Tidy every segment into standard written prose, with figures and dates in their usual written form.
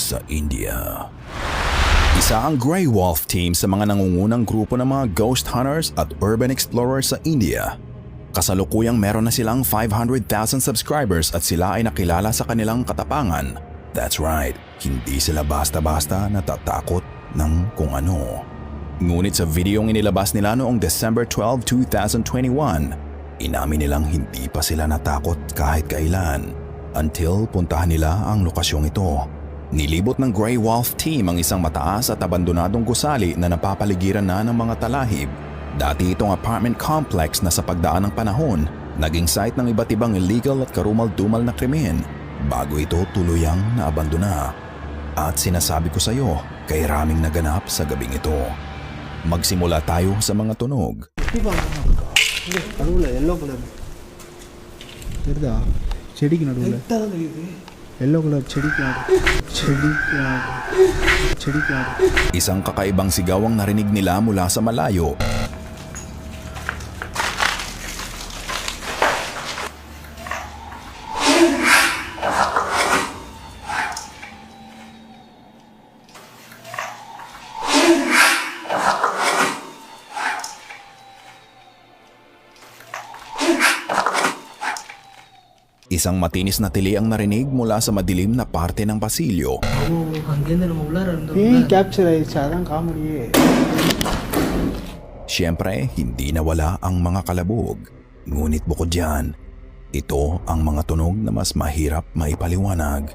sa India. Isa ang Grey Wolf Team sa mga nangungunang grupo ng mga ghost hunters at urban explorers sa India. Kasalukuyang meron na silang 500,000 subscribers at sila ay nakilala sa kanilang katapangan. That's right, hindi sila basta-basta natatakot ng kung ano. Ngunit sa videong inilabas nila noong December 12, 2021, inamin nilang hindi pa sila natakot kahit kailan until puntahan nila ang lokasyong ito. Nilibot ng Grey Wolf Team ang isang mataas at abandonadong gusali na napapaligiran na ng mga talahib. Dati itong apartment complex na sa pagdaan ng panahon, naging site ng iba't ibang illegal at karumal-dumal na krimen bago ito tuluyang naabandona. At sinasabi ko sa iyo, kay raming naganap sa gabing ito. Magsimula tayo sa mga tunog. yellow color. செடிக்கு நடுவுல yellow color செடிக்கு நடுவுல. Isang kakaibang sigaw ang narinig nila mula sa malayo. Isang matinis na tili ang narinig mula sa madilim na parte ng pasilyo. Capture ஆயிடுச்சு அதான் காமெடியே. Siyempre, hindi nawala ang mga kalabog. Ngunit bukod diyan, ito ang mga tunog na mas mahirap maipaliwanag.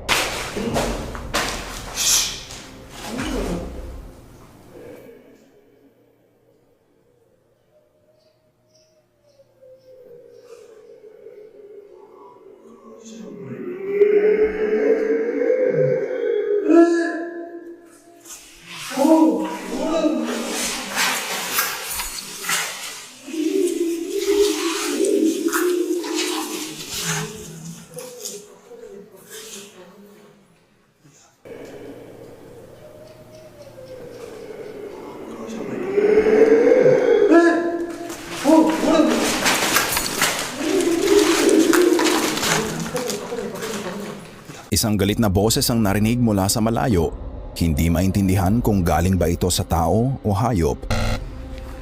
Isang galit na boses ang narinig mula sa malayo. Hindi maintindihan kung galing ba ito sa tao o hayop.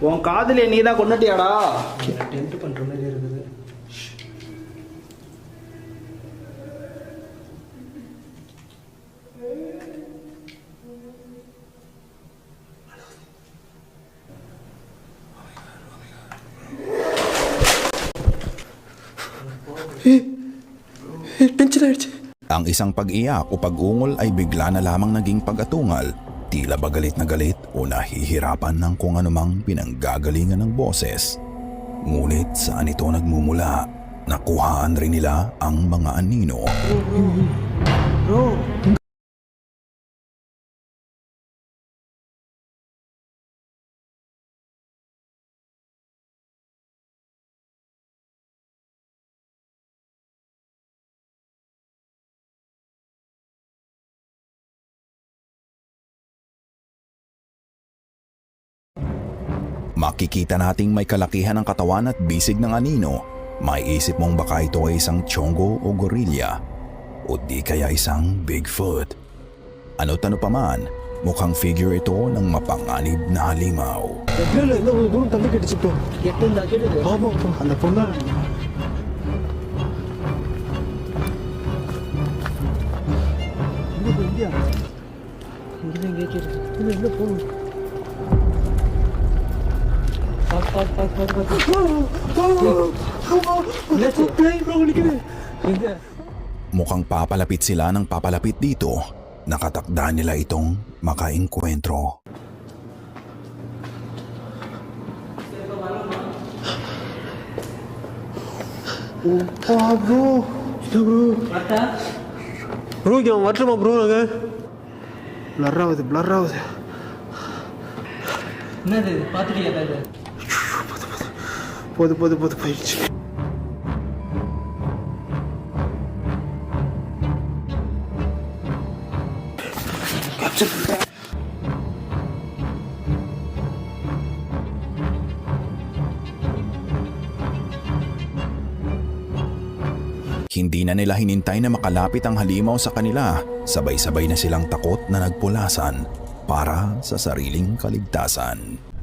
உன் காதலியை நீ தான் கொண்டுட்டியாடா? டென்ட் பண்ற மாதிரி இருக்குது. டென்ஷன் ஆயிடுச்சு. Ang isang pag-iyak o pag-ungol ay bigla na lamang naging pag-atungal, tila ba galit na galit o nahihirapan ng kung anumang pinanggagalingan ng boses. Ngunit saan ito nagmumula? Nakuhaan rin nila ang mga anino. Bro. Makikita nating may kalakihan ng katawan at bisig ng anino. May isip mong baka ito ay isang tiyonggo o gorilla o di kaya isang Bigfoot. Ano't ano pa man, mukhang figure ito ng mapanganib na halimaw. Mukhang papalapit sila ng papalapit dito. Nakatakda nila itong makaengkwentro. bro. Bro. Bro, இங்க வரட்டுமா bro நாங்க? blur ஆகுது. என்னது பாத்துட்டியா அது? போது போயிடுச்சு. Hindi na nila hinintay na makalapit ang halimaw sa kanila. Sabay-sabay na silang takot na nagpulasan para sa sariling kaligtasan.